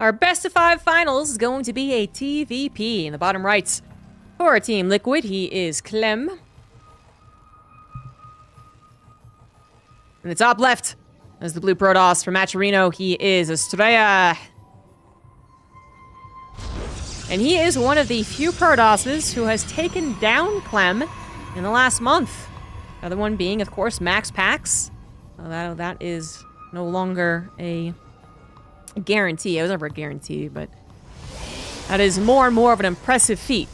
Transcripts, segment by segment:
Our best of 5 finals is going to be a TvP in the bottom right. For Team Liquid, he is Clem. In the top left, as the blue Protoss. For Maturino, he is Astrea. And he is one of the few Protosses who has taken down Clem in the last month. The other one being, of course, Max Pax. That is no longer a guarantee. It was never a guarantee, but that is more and more of an impressive feat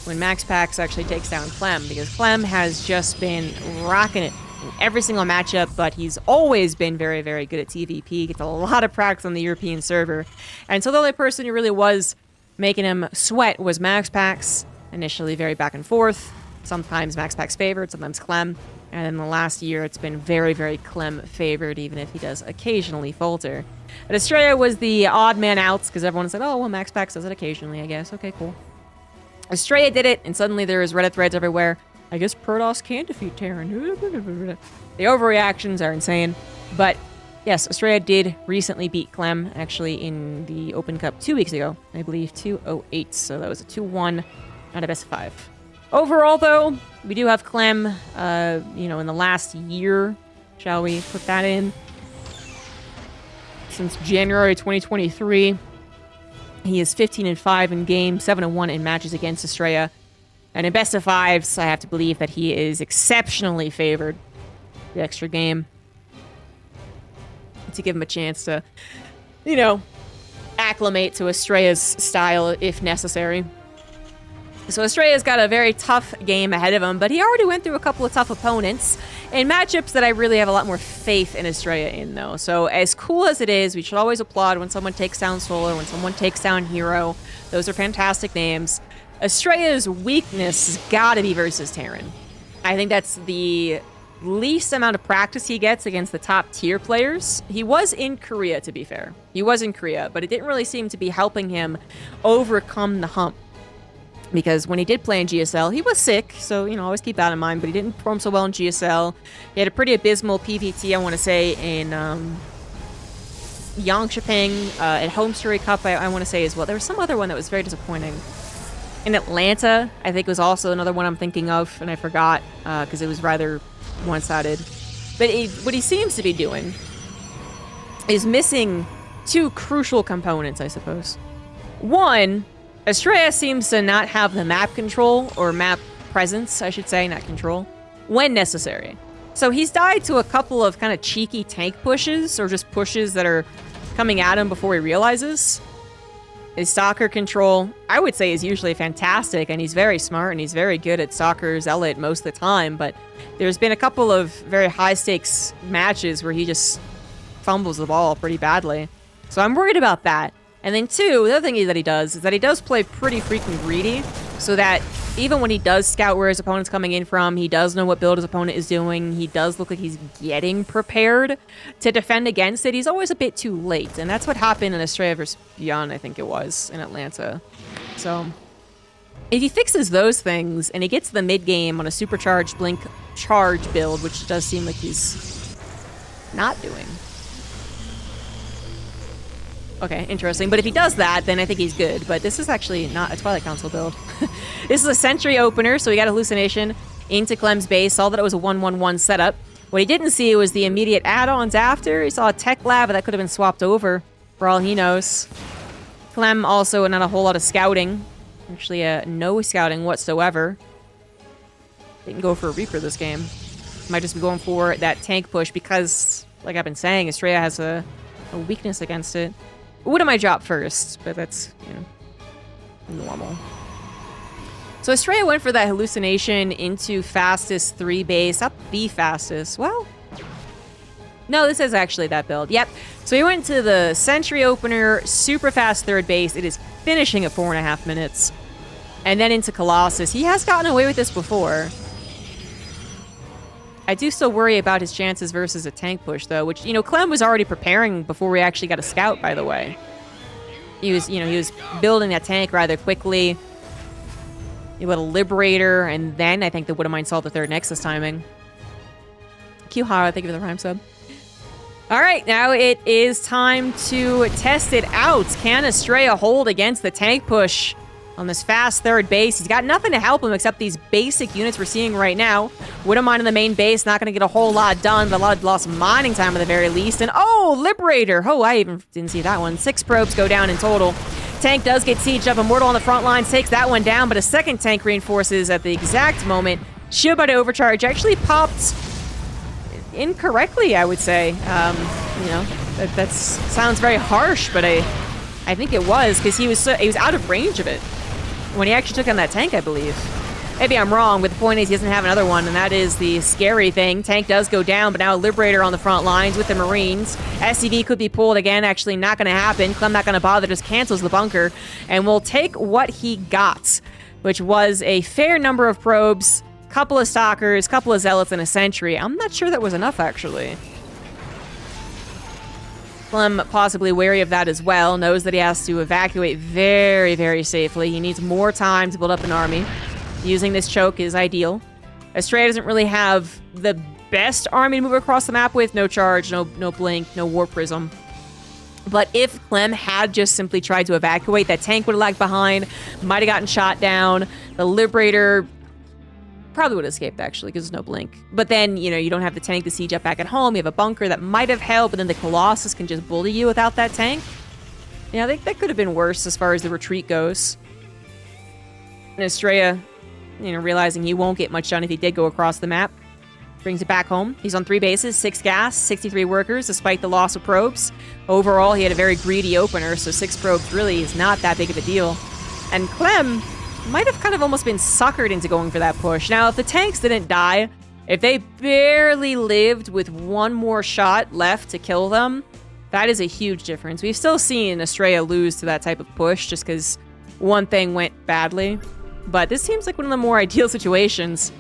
when Max Pax actually takes down Clem, because Clem has just been rocking it in every single matchup, but he's always been very, very good at TvP. Gets a lot of practice on the European server. And so the only person who really was making him sweat was Max Pax. Initially very back and forth. Sometimes Max Pax favored, sometimes Clem. And in the last year, it's been very, very Clem favored, even if he does occasionally falter. But Astrea was the odd man out, because everyone said, oh, well, Max Pax does it occasionally, I guess. Okay, cool. Astrea did it, and suddenly there is Reddit threads everywhere. I guess Protoss can defeat Terran. The overreactions are insane. But yes, Astrea did recently beat Clem, actually, in the Open Cup 2 weeks ago. I believe 208. So that was a 2-1, not a best of 5. Overall, though, we do have Clem, in the last year, shall we put that in? Since January 2023, he is 15-5 in games, 7-1 in matches against Astrea. And in best of 5s, I have to believe that he is exceptionally favored. The extra game. To give him a chance to, acclimate to Astrea's style if necessary. So Astrea's got a very tough game ahead of him, but he already went through a couple of tough opponents in matchups that I really have a lot more faith in Astrea in, though. So as cool as it is, we should always applaud when someone takes down Solar, when someone takes down Hero. Those are fantastic names. Astrea's weakness has got to be versus Terran. I think that's the least amount of practice he gets against the top tier players. He was in Korea, to be fair. He was in Korea, but it didn't really seem to be helping him overcome the hump. Because when he did play in GSL, he was sick, so, always keep that in mind, but he didn't perform so well in GSL. He had a pretty abysmal PVT, I want to say, in Yangchaping, at Home Story Cup, I want to say as well. There was some other one that was very disappointing. In Atlanta, I think was also another one I'm thinking of, and I forgot, because it was rather one-sided. But what he seems to be doing is missing 2 crucial components, I suppose. One, Astrea seems to not have the map control, or map presence, I should say, not control, when necessary. So he's died to a couple of kind of cheeky tank pushes, or just pushes that are coming at him before he realizes. His stalker control, I would say, is usually fantastic, and he's very smart, and he's very good at stalker zealot most of the time, but there's been a couple of very high-stakes matches where he just fumbles the ball pretty badly. So I'm worried about that. And then 2, the other thing that he does is that he does play pretty freaking greedy, so that even when he does scout where his opponent's coming in from, he does know what build his opponent is doing, he does look like he's getting prepared to defend against it. He's always a bit too late, and that's what happened in Astrea vs. Beyond, I think it was, in Atlanta. So if he fixes those things, and he gets the mid-game on a supercharged blink charge build, which does seem like he's not doing. Okay, interesting. But if he does that, then I think he's good. But this is actually not a Twilight Council build. This is a Sentry opener, so we got Hallucination into Clem's base. Saw that it was a 1-1-1 setup. What he didn't see was the immediate add-ons after. He saw a Tech Lab that could have been swapped over, for all he knows. Clem also not a whole lot of scouting. Actually, no scouting whatsoever. Didn't go for a Reaper this game. Might just be going for that tank push because, like I've been saying, Astrea has a weakness against it. What am I drop first? But that's, normal. So Astrea went for that Hallucination into fastest 3 base. Not the fastest. Well, no, this is actually that build. Yep. So he went to the Sentry opener, super fast 3rd base. It is finishing at 4.5 minutes. And then into Colossus. He has gotten away with this before. I do still worry about his chances versus a tank push, though, which, Clem was already preparing before we actually got a scout, by the way. He was building that tank rather quickly. He had a Liberator, and then I think the Widowmine saw the 3rd Nexus timing. Q Hara, thank you for the Prime sub. All right, now it is time to test it out. Can Astrea hold against the tank push on this fast third base? He's got nothing to help him except these basic units we're seeing right now. Wouldn't mind in the main base, not going to get a whole lot done, but a lot of lost mining time at the very least. And oh, Liberator! Oh, I even didn't see that one. 6 probes go down in total. Tank does get sieged up. Immortal on the front lines takes that one down, but a second tank reinforces at the exact moment. Shield by the overcharge actually popped incorrectly, I would say. That sounds very harsh, but I think it was because he was out of range of it when he actually took on that tank, I believe. Maybe I'm wrong, but the point is he doesn't have another one, and that is the scary thing. Tank does go down, but now Liberator on the front lines with the Marines. SCV could be pulled again. Actually, not going to happen. Clem not going to bother, just cancels the bunker, and we'll take what he got, which was a fair number of probes, couple of stalkers, couple of zealots, and a sentry. I'm not sure that was enough, actually. Clem, possibly wary of that as well, knows that he has to evacuate very, very safely. He needs more time to build up an army. Using this choke is ideal. Astrea doesn't really have the best army to move across the map with. No charge, no blink, no warp prism. But if Clem had just simply tried to evacuate, that tank would have lagged behind, might have gotten shot down. The Liberator probably would have escaped, actually, because there's no blink. But then, you don't have the tank to siege up back at home. You have a bunker that might have held, but then the Colossus can just bully you without that tank. That could have been worse as far as the retreat goes. And Astrea, realizing he won't get much done if he did go across the map, brings it back home. He's on 3 bases, 6 gas, 63 workers, despite the loss of probes. Overall, he had a very greedy opener, so 6 probes really is not that big of a deal. And Clem might have kind of almost been suckered into going for that push. Now, if the tanks didn't die, if they barely lived with one more shot left to kill them, that is a huge difference. We've still seen Astrea lose to that type of push just because one thing went badly. But this seems like one of the more ideal situations.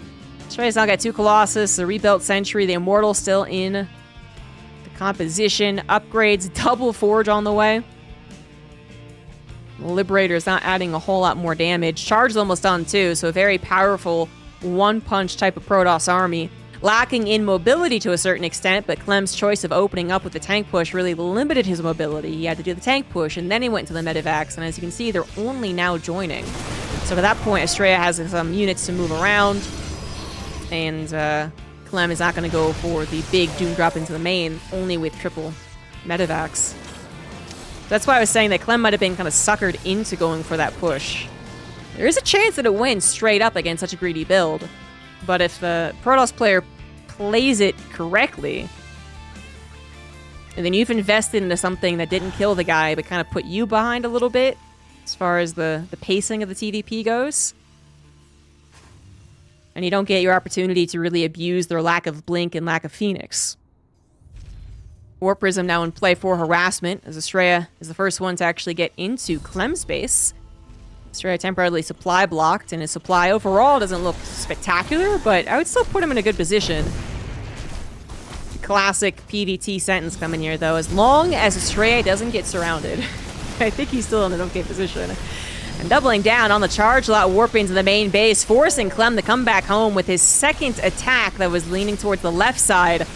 Astrea's now got 2 Colossus, the rebuilt Sentry, the Immortal still in the composition, upgrades, double Forge on the way. The Liberator is not adding a whole lot more damage. Charge is almost done too, so a very powerful one-punch type of Protoss army. Lacking in mobility to a certain extent, but Clem's choice of opening up with the tank push really limited his mobility. He had to do the tank push, and then he went to the medevacs, and as you can see, they're only now joining. So at that point, Astrea has some units to move around, and Clem is not going to go for the big Doom drop into the main, only with triple medevacs. That's why I was saying that Clem might have been kind of suckered into going for that push. There is a chance that it wins straight up against such a greedy build, but if the Protoss player plays it correctly, and then you've invested into something that didn't kill the guy but kind of put you behind a little bit, as far as the pacing of the TvP goes, and you don't get your opportunity to really abuse their lack of blink and lack of Phoenix. Warp Prism now in play for harassment, as Astrea is the first one to actually get into Clem's base. Astrea temporarily supply blocked, and his supply overall doesn't look spectacular, but I would still put him in a good position. Classic PDT sentence coming here, though. As long as Astrea doesn't get surrounded, I think he's still in an okay position. And doubling down on the charge lot, warping to the main base, forcing Clem to come back home with his second attack that was leaning towards the left side.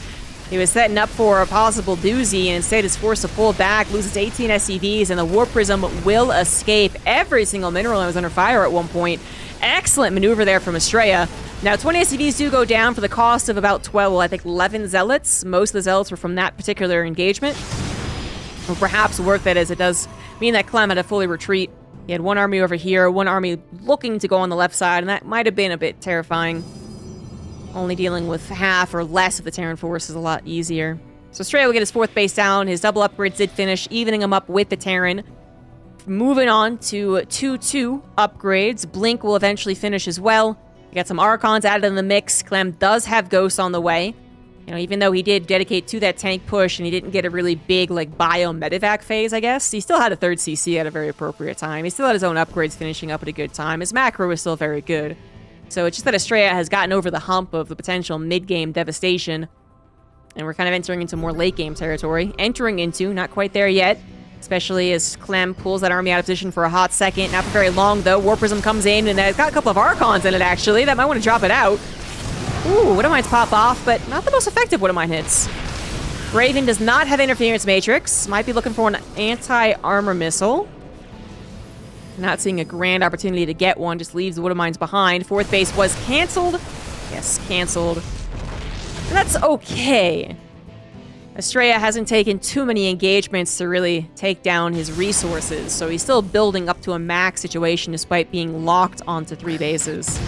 He was setting up for a possible doozy, and instead is forced to pull back, loses 18 SCVs, and the Warp Prism will escape. Every single mineral was under fire at one point. Excellent maneuver there from Astrea. Now, 20 SCVs do go down for the cost of about 12, well, I think 11 Zealots. Most of the Zealots were from that particular engagement. Or perhaps worth it, as it does mean that Clem had to fully retreat. He had one army over here, one army looking to go on the left side, and that might have been a bit terrifying. Only dealing with half or less of the Terran force is a lot easier. So Astrea will get his 4th base down. His double upgrades did finish, evening him up with the Terran. Moving on to 2-2 upgrades. Blink will eventually finish as well. We got some Archons added in the mix. Clem does have Ghosts on the way. Even though he did dedicate to that tank push and he didn't get a really big, bio medevac phase, I guess, he still had a 3rd CC at a very appropriate time. He still had his own upgrades finishing up at a good time. His macro was still very good. So it's just that Astrea has gotten over the hump of the potential mid-game devastation, and we're kind of entering into more late-game territory. Entering into, not quite there yet, especially as Clem pulls that army out of position for a hot second. Not for very long, though. Warp Prism comes in, and it's got a couple of Archons in it, actually. That might want to drop it out. Ooh, Widowmines pop off, but not the most effective Widowmine hits. Raven does not have interference matrix. Might be looking for an anti-armor missile. Not seeing a grand opportunity to get one. Just leaves the Wood Mines behind. Fourth base was canceled. Yes, canceled. And that's okay. Astrea hasn't taken too many engagements to really take down his resources, so he's still building up to a max situation despite being locked onto 3 bases.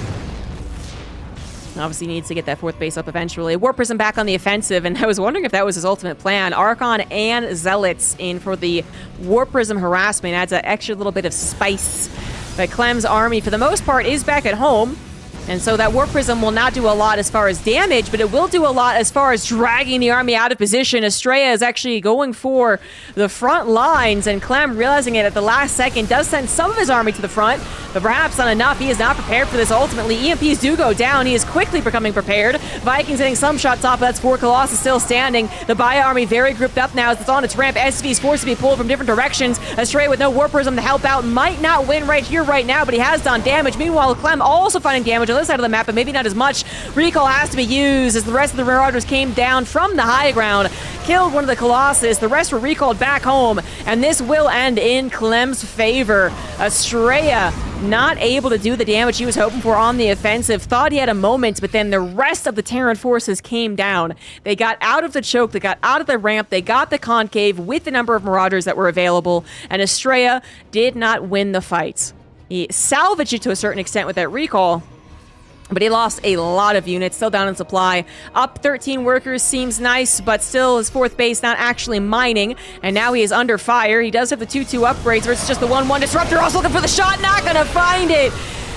Obviously needs to get that 4th base up eventually. Warp Prism back on the offensive, and I was wondering if that was his ultimate plan. Archon and Zealots in for the Warp Prism harassment adds an extra little bit of spice. But Clem's army, for the most part, is back at home. And so that Warp Prism will not do a lot as far as damage, but it will do a lot as far as dragging the army out of position. Astrea is actually going for the front lines, and Clem, realizing it at the last second, does send some of his army to the front, but perhaps not enough. He is not prepared for this ultimately. EMPs do go down. He is quickly becoming prepared. Vikings hitting some shots off, but that's 4 Colossus still standing. The Baya army very grouped up now as it's on its ramp. SV is forced to be pulled from different directions. Astrea with no Warp Prism to help out. Might not win right here, right now, but he has done damage. Meanwhile, Clem also finding damage on this side of the map, but maybe not as much. Recall has to be used as the rest of the Marauders came down from the high ground, killed one of the Colossus. The rest were recalled back home, and this will end in Clem's favor. Astrea not able to do the damage he was hoping for on the offensive. Thought he had a moment, but then the rest of the Terran forces came down. They got out of the choke, they got out of the ramp, they got the concave with the number of Marauders that were available, and Astrea did not win the fight. He salvaged it to a certain extent with that recall, but he lost a lot of units, still down in supply. Up 13 workers seems nice, but still his 4th base not actually mining. And now he is under fire. He does have the 2-2 upgrades versus just the 1-1 Disruptor. Also looking for the shot, not gonna find it.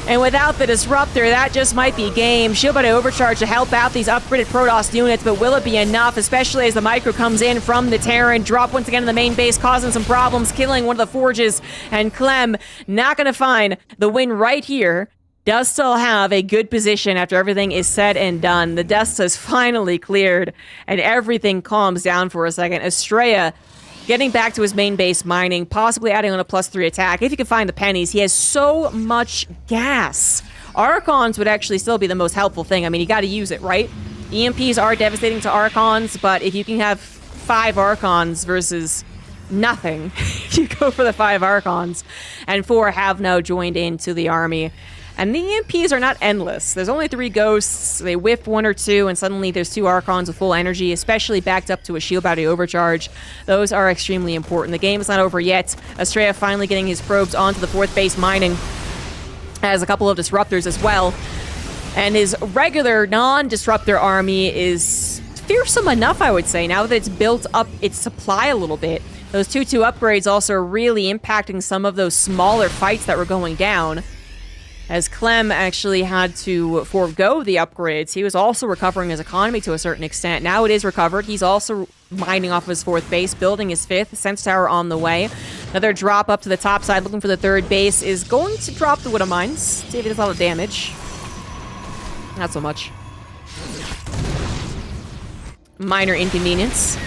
And without the Disruptor, that just might be game. Shield by Overcharge to help out these upgraded Protoss units, but will it be enough, especially as the Micro comes in from the Terran. Drop once again in the main base, causing some problems, killing one of the Forges. And Clem not gonna find the win right here. Does still have a good position after everything is said and done. The dust has finally cleared, and everything calms down for a second. Astrea getting back to his main base mining, possibly adding on a +3 attack. If he can find the pennies, he has so much gas. Archons would actually still be the most helpful thing. I mean, you got to use it, right? EMPs are devastating to Archons, but if you can have 5 Archons versus nothing, you go for the 5 Archons. And 4 have now joined into the army. And the EMPs are not endless. There's only 3 ghosts, they whiff 1 or 2, and suddenly there's 2 Archons with full energy, especially backed up to a shield battery overcharge. Those are extremely important. The game is not over yet. Astrea finally getting his probes onto the 4th base mining. Has a couple of disruptors as well. And his regular non-disruptor army is fearsome enough, I would say, now that it's built up its supply a little bit. Those 2-2 upgrades also are really impacting some of those smaller fights that were going down, as Clem actually had to forego the upgrades. He was also recovering his economy to a certain extent. Now it is recovered. He's also mining off of his 4th base, building his 5th. Sense Tower on the way. Another drop up to the top side, looking for the 3rd base. Is going to drop the Widow Mines. See if he does a lot of damage. Not so much. Minor inconvenience.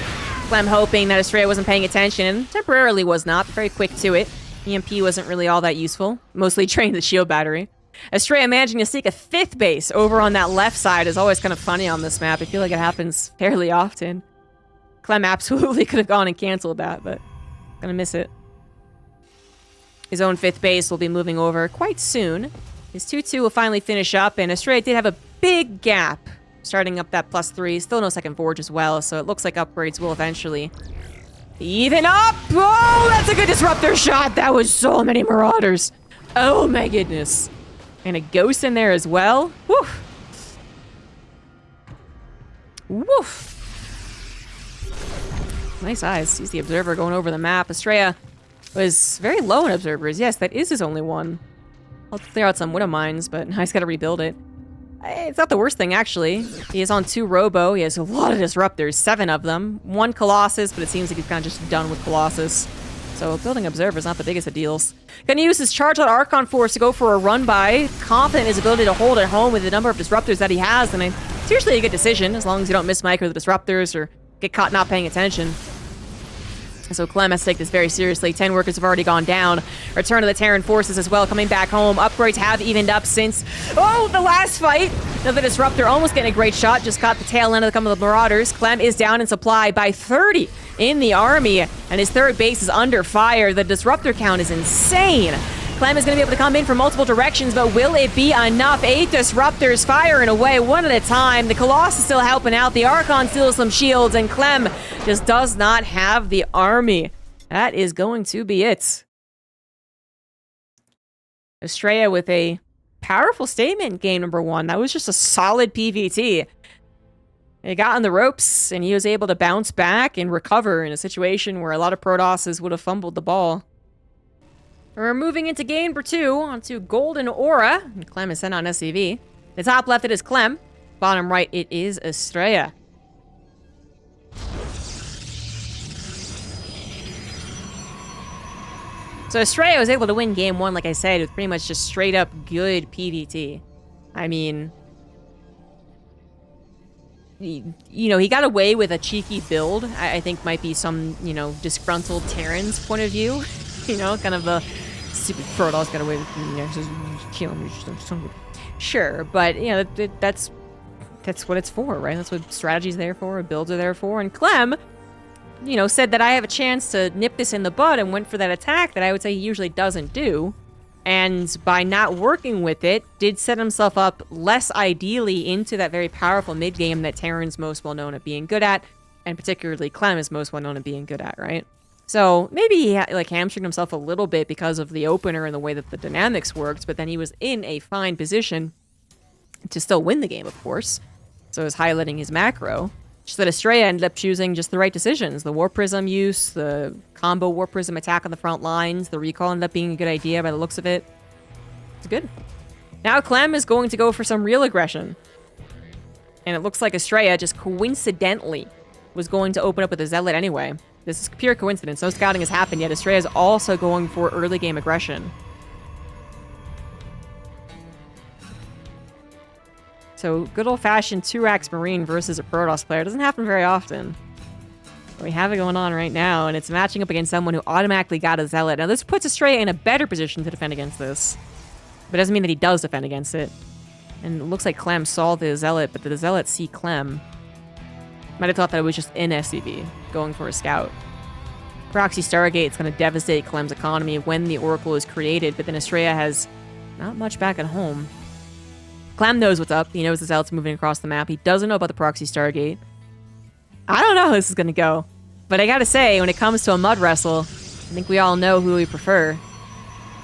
Clem hoping that Astrea wasn't paying attention, and temporarily was not, but very quick to it. EMP wasn't really all that useful. Mostly drained the shield battery. Astrea managing to sneak a 5th base over on that left side is always kind of funny on this map. I feel like it happens fairly often. Clem absolutely could have gone and canceled that, but gonna miss it. His own 5th base will be moving over quite soon. His 2-2 will finally finish up, and Astrea did have a big gap starting up that +3. Still no second forge as well, so it looks like upgrades will eventually even up. Oh, that's a good disruptor shot. That was so many Marauders. Oh my goodness. And a ghost in there as well. Woof. Woof. Nice eyes. Sees the observer going over the map. Astrea was very low in observers. Yes, that is his only one. I'll clear out some Widow Mines, but I just gotta rebuild it. It's not the worst thing, actually. He is on 2 Robo. He has a lot of disruptors, 7 of them. 1 Colossus, but it seems like he's kind of just done with Colossus. So building Observer is not the biggest of deals. Gonna use his charge on Archon Force to go for a run-by. Confident in his ability to hold it home with the number of disruptors that he has, and it's usually a good decision, as long as you don't miss micro the disruptors or get caught not paying attention. So Clem has to take this very seriously. 10 workers have already gone down. Return of the Terran forces as well, coming back home. Upgrades have evened up since, the last fight. Another Disruptor almost getting a great shot. Just caught the tail end of the Marauders. Clem is down in supply by 30 in the army, and his third base is under fire. The Disruptor count is insane. Clem is going to be able to come in from multiple directions, but will it be enough? 8 Disruptors firing away one at a time. The Colossus still helping out. The Archon steals some shields, and Clem just does not have the army. That is going to be it. Astrea with a powerful statement in game number 1. That was just a solid PVT. He got on the ropes, and he was able to bounce back and recover in a situation where a lot of Protosses would have fumbled the ball. We're moving into game number 2, onto Golden Aura. And Clem is sent on SCV. The top left, it is Clem. Bottom right, it is Astrea. So Astrea was able to win game 1, like I said, with pretty much just straight up good PVT. I mean, you know, he got away with a cheeky build. I think might be some, you know, disgruntled Terran's point of view. You know, kind of the stupid Protoss got away with, you know, just kill him. Sure, but, you know, that's what it's for, right? That's what strategy's there for, builds are there for. And Clem, you know, said that I have a chance to nip this in the bud and went for that attack that I would say he usually doesn't do. And by not working with it, did set himself up less ideally into that very powerful mid-game that Terran's most well known at being good at, and particularly Clem is most well known at being good at, right? So maybe he like hamstringed himself a little bit because of the opener and the way that the dynamics worked, but then he was in a fine position to still win the game, of course. So it was highlighting his macro. Just that Astrea ended up choosing just the right decisions. The Warp Prism use, the combo Warp Prism attack on the front lines, the recall ended up being a good idea by the looks of it. It's good. Now Clem is going to go for some real aggression. And it looks like Astrea just coincidentally was going to open up with a Zealot anyway. This is pure coincidence. No scouting has happened yet. Astrea is also going for early game aggression. So, good old-fashioned 2-Rax Marine versus a Protoss player doesn't happen very often. But we have it going on right now, and it's matching up against someone who automatically got a Zealot. Now, this puts Astrea in a better position to defend against this. But it doesn't mean that he does defend against it. And it looks like Clem saw the Zealot, but did the Zealot see Clem? Might have thought that it was just in SCV, going for a scout. Proxy Stargate is going to devastate Clem's economy when the Oracle is created, but then Astrea has not much back at home. Clem knows what's up. He knows the Zealot's moving across the map. He doesn't know about the Proxy Stargate. I don't know how this is going to go. But I gotta say, when it comes to a mud wrestle, I think we all know who we prefer.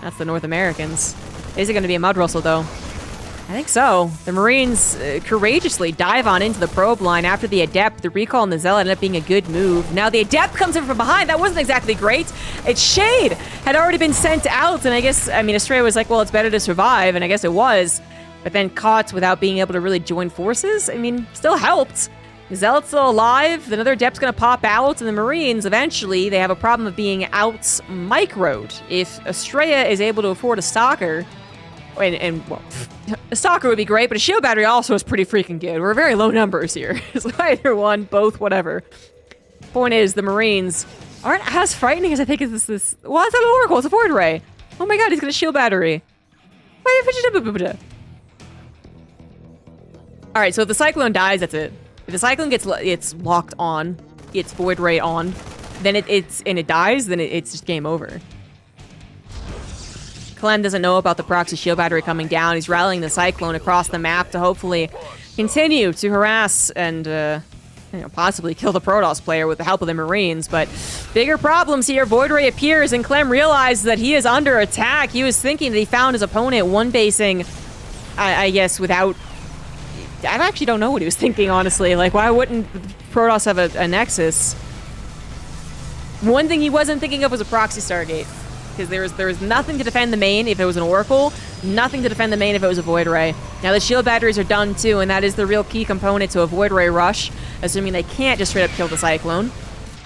That's the North Americans. Is it going to be a mud wrestle, though? I think so. The Marines courageously dive on into the probe line after the Adept. The recall and the Zealot ended up being a good move. Now the Adept comes in from behind. That wasn't exactly great. Its Shade had already been sent out, and I guess, I mean, Astrea was like, well, it's better to survive, and I guess it was. But then caught without being able to really join forces? I mean, still helped. The Zealot's still alive. Another Adept's gonna pop out, and the Marines, eventually, they have a problem of being out-microed. If Astrea is able to afford a Stalker, well, a Stalker would be great, but a Shield Battery also is pretty freaking good. We're very low numbers here. So either one, both, whatever. Point is, the Marines aren't as frightening as I think it's this. Well, it's not an Oracle, it's a Void Ray. Oh my god, he's got a Shield Battery. Alright, so if the Cyclone dies, that's it. If the Cyclone gets locked on, it's Void Ray on, then it dies, then it's just game over. Clem doesn't know about the Proxy Shield Battery coming down. He's rallying the Cyclone across the map to hopefully continue to harass and you know, possibly kill the Protoss player with the help of the Marines. But bigger problems here. Void Ray appears, and Clem realizes that he is under attack. He was thinking that he found his opponent one-basing, I guess, without... I actually don't know what he was thinking, honestly. Like, why wouldn't Protoss have a Nexus? One thing he wasn't thinking of was a Proxy Stargate. Because there was nothing to defend the main if it was an Oracle, nothing to defend the main if it was a Void Ray. Now the shield batteries are done too, and that is the real key component to a Void Ray rush, assuming they can't just straight up kill the Cyclone.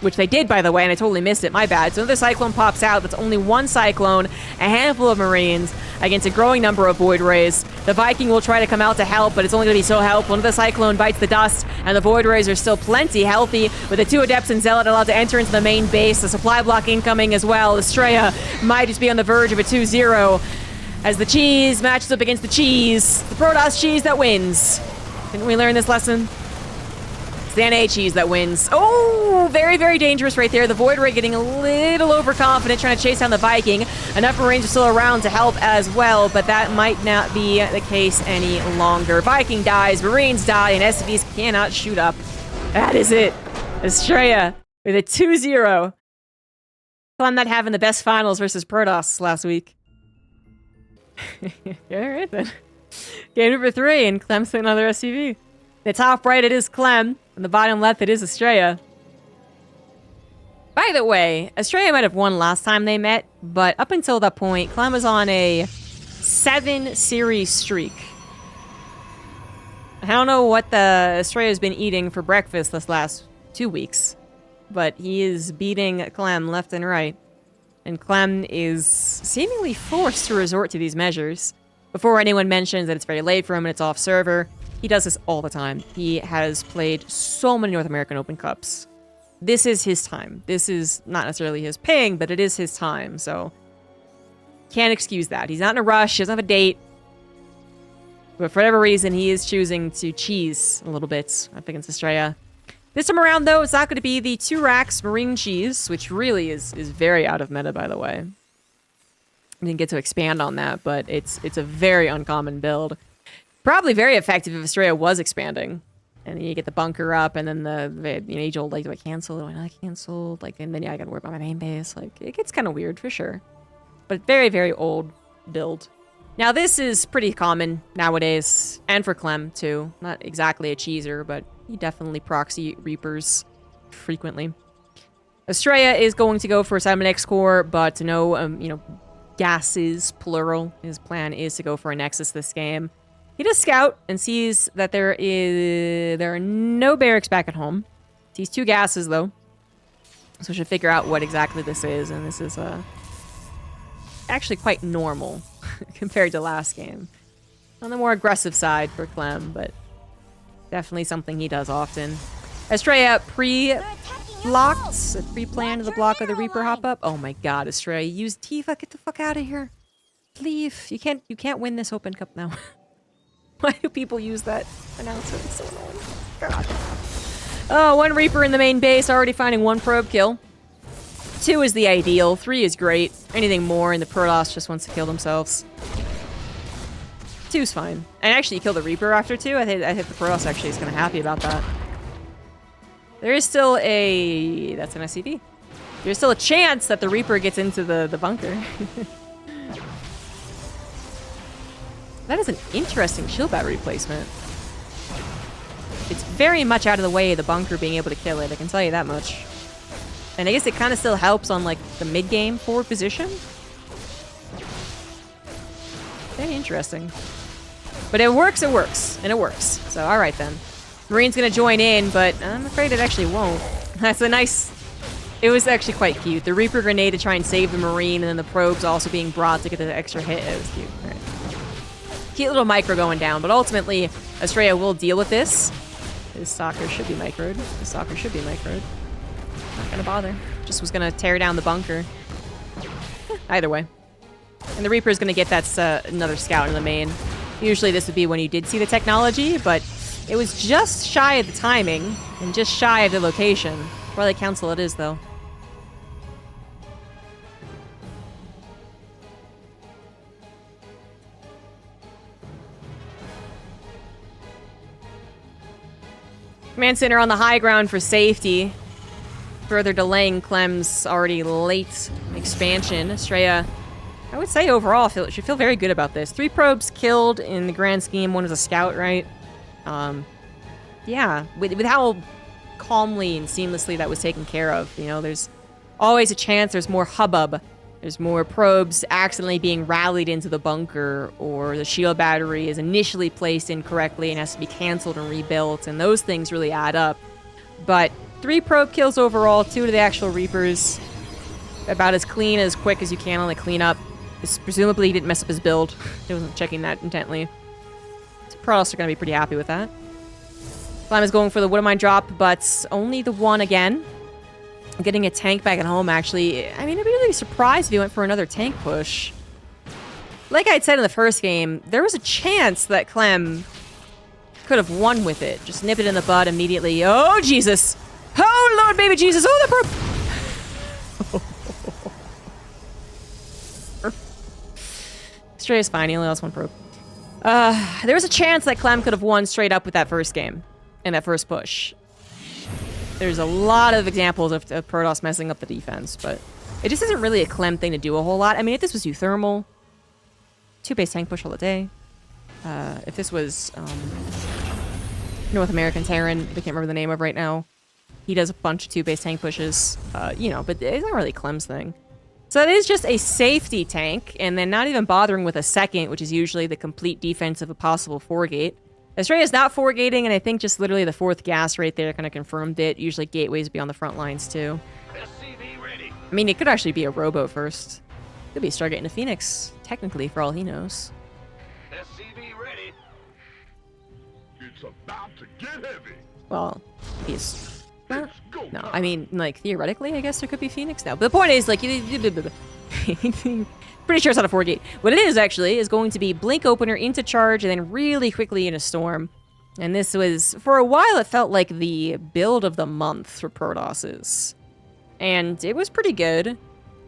Which they did, by the way, and I totally missed it, my bad. So another Cyclone pops out, that's only one Cyclone, a handful of Marines, against a growing number of Void Rays. The Viking will try to come out to help, but it's only going to be so helpful. Another Cyclone bites the dust, and the Void Rays are still plenty healthy, with the two Adepts and Zealot allowed to enter into the main base. The supply block incoming as well. Astrea might just be on the verge of a 2-0. As the cheese matches up against the cheese, the Protoss cheese that wins. Didn't we learn this lesson? It's the NA cheese that wins. Oh, very, very dangerous right there. The Void Ray getting a little overconfident, trying to chase down the Viking. Enough Marines are still around to help as well, but that might not be the case any longer. Viking dies, Marines die, and SCVs cannot shoot up. That is it. Astrea with a 2-0. I'm not having the best finals versus Protoss last week. Alright then. Game number 3, and Clem's playing another SCV. The top right, it is Clem, and the bottom left, it is Astrea. By the way, Astrea might have won last time they met, but up until that point, Clem was on a 7-series streak. I don't know what the Astrea's been eating for breakfast this last 2 weeks, but he is beating Clem left and right. And Clem is seemingly forced to resort to these measures. Before anyone mentions that it's very late for him and it's off server, he does this all the time. He has played so many North American Open Cups. This is his time. This is not necessarily his ping, but it is his time, so can't excuse that. He's not in a rush, he doesn't have a date. But for whatever reason, he is choosing to cheese a little bit up against Astrea. This time around, though, it's not going to be the 2 racks Marine cheese, which really is very out of meta, by the way. I didn't get to expand on that, but it's a very uncommon build. Probably very effective if Astrea was expanding. And then you get the bunker up, and then the age-old, like, do I cancel? Do I not cancel? Like, and then, yeah, I got to worry about my main base. Like, it gets kind of weird, for sure. But very, very old build. Now, this is pretty common nowadays, and for Clem, too. Not exactly a cheeser, but he definitely proxy Reapers frequently. Astrea is going to go for a Simon X core, but no, gases, plural. His plan is to go for a Nexus this game. He does scout and sees that there are no barracks back at home. Sees 2 gases, though. So should figure out what exactly this is, and this is actually quite normal compared to last game. On the more aggressive side for Clem, but definitely something he does often. Astrea pre-blocked, pre-planned the block of the Reaper hop-up. Oh my god, Astrea, use Tifa, get the fuck out of here. Leave. You can't win this Open Cup now. Why do people use that announcer? It's so annoying. God. Oh, 1 Reaper in the main base, already finding 1 probe kill. 2 is the ideal, 3 is great. Anything more, and the Protoss just wants to kill themselves. 2's fine. And actually, you kill the Reaper after 2. I think the Protoss actually is kind of happy about that. There is still a... That's an SCV. There's still a chance that the Reaper gets into the bunker. That is an interesting shield battery placement. It's very much out of the way of the bunker being able to kill it, I can tell you that much. And I guess it kind of still helps on, like, the mid-game forward position. Very interesting. But it works, and it works. So, alright then. Marine's gonna join in, but I'm afraid it actually won't. That's a nice... It was actually quite cute. The Reaper grenade to try and save the Marine, and then the probes also being brought to get the extra hit. It was cute. Alright. Cute little micro going down, but ultimately, Astrea will deal with this. His soccer should be microed. Not gonna bother. Just was gonna tear down the bunker. Either way. And the Reaper is gonna get that another scout in the main. Usually this would be when you did see the technology, but it was just shy of the timing and just shy of the location. Probably council it is, though. Command center on the high ground for safety. Further delaying Clem's already late expansion. Astrea, I would say overall, should feel very good about this. 3 probes killed in the grand scheme. 1 was a scout, right? Yeah, with how calmly and seamlessly that was taken care of. You know, there's always a chance there's more hubbub. There's more probes accidentally being rallied into the bunker, or the shield battery is initially placed incorrectly and has to be canceled and rebuilt, and those things really add up. But 3 probe kills overall, 2 to the actual Reapers. About as clean, as quick as you can on the cleanup. Presumably he didn't mess up his build. He wasn't checking that intently. So Protoss are going to be pretty happy with that. Clem is going for the Widowmine drop, but only the 1 again. Getting a tank back at home, actually. I mean, I'd be really surprised if he went for another tank push. like I'd said in the first game, there was a chance that Clem could have won with it. Just nip it in the bud immediately. Oh, Jesus. Oh, Lord, baby Jesus. Oh, the probe. Astrea's fine. He only lost one probe. There was a chance that Clem could have won straight up with that first game and that first push. There's a lot of examples of Protoss messing up the defense, but it just isn't really a Clem thing to do a whole lot. I mean, if this was Thermal, 2-base tank push all the day. If this was North American Terran, I can't remember the name of right now, he does a bunch of 2-base tank pushes, you know, but it's not really Clem's thing. So it is just a safety tank, and then not even bothering with a second, which is usually the complete defense of a possible 4-gate. Astrea is not 4-gating, and I think just literally the 4th gas right there kind of confirmed it. Usually gateways be on the front lines, too. I mean, it could actually be a Robo first. Could be Stargate into Phoenix, technically, for all he knows. SCV ready. It's about to get heavy. Well, he's... no, I mean, like, theoretically, I guess there could be Phoenix now. But the point is, like, pretty sure it's not a 4-gate. What it is, actually, is going to be Blink Opener into charge and then really quickly into Storm. And this was, for a while, it felt like the build of the month for Protosses. And it was pretty good.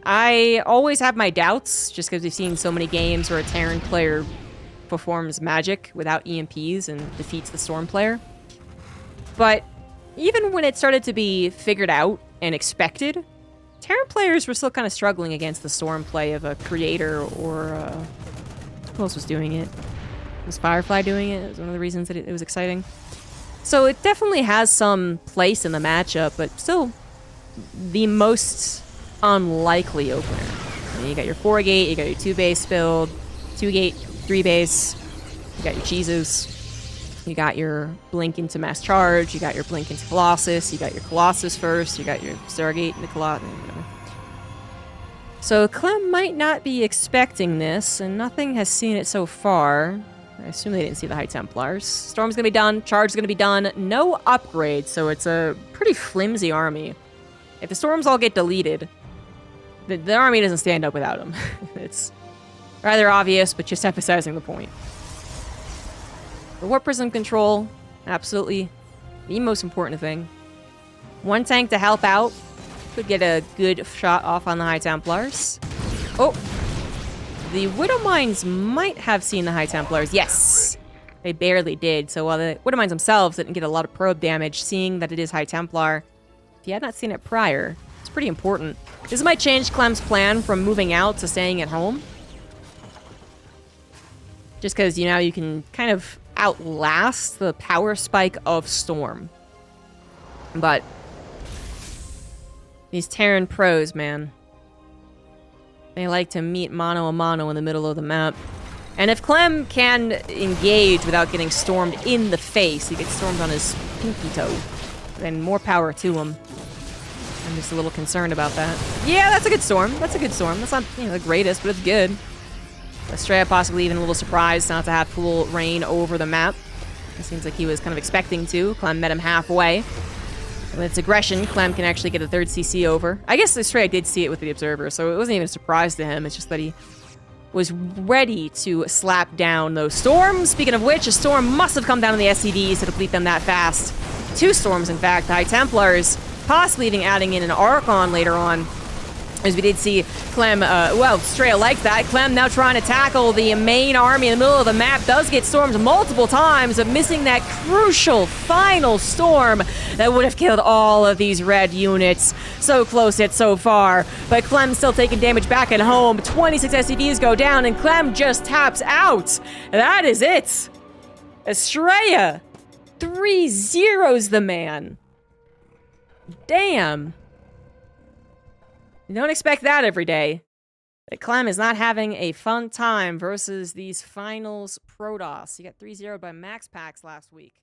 I always have my doubts, just because we've seen so many games where a Terran player performs magic without EMPs and defeats the Storm player. But even when it started to be figured out and expected, Terran players were still kind of struggling against the Storm play of a Creator or... who else was doing it? Was Firefly doing it? It was one of the reasons that it was exciting. So it definitely has some place in the matchup, but still the most unlikely opener. I mean, you got your 4-gate, you got your 2-base build, 2-gate, 3-base, you got your cheeses. You got your Blink into Mass Charge, you got your Blink into Colossus, you got your Colossus first, you got your Stargate into Colossus, whatever. So Clem might not be expecting this, and nothing has seen it so far. I assume they didn't see the High Templars. Storm's gonna be done, Charge's gonna be done, no upgrade, so it's a pretty flimsy army. If the Storms all get deleted, the army doesn't stand up without them. It's rather obvious, but just emphasizing the point. The Warp Prism control, absolutely the most important thing. One tank to help out. Could get a good shot off on the High Templars. Oh! The Widow Mines might have seen the High Templars. Yes! They barely did. So while the Widow Mines themselves didn't get a lot of probe damage, seeing that it is High Templar, if you had not seen it prior, it's pretty important. This might change Clem's plan from moving out to staying at home. Just because, you know, you can kind of outlast the power spike of Storm. But these Terran pros, man, they like to meet mano a mano in the middle of the map. And if Clem can engage without getting stormed in the face, he gets stormed on his pinky toe, then more power to him. I'm just a little concerned about that. Yeah, that's a good storm. That's a good storm. That's not, you know, the greatest, but it's good. Astrea possibly even a little surprised not to have full reign over the map. It seems like he was kind of expecting to. Clem met him halfway. With its aggression, Clem can actually get a 3rd CC over. I guess Astrea did see it with the Observer, so it wasn't even a surprise to him. It's just that he was ready to slap down those storms. Speaking of which, a storm must have come down on the SCVs to deplete them that fast. 2 storms, in fact. The High Templars possibly even adding in an Archon later on. As we did see Clem, well, Astrea liked that. Clem now trying to tackle the main army in the middle of the map. Does get stormed multiple times, but missing that crucial final storm that would have killed all of these red units. So close yet so far. But Clem still taking damage back at home. 26 SCVs go down, and Clem just taps out. That is it. Astrea 3-0's the man. Damn. You don't expect that every day. But Clem is not having a fun time versus these finals Protoss. He got 3-0 by Max Packs last week.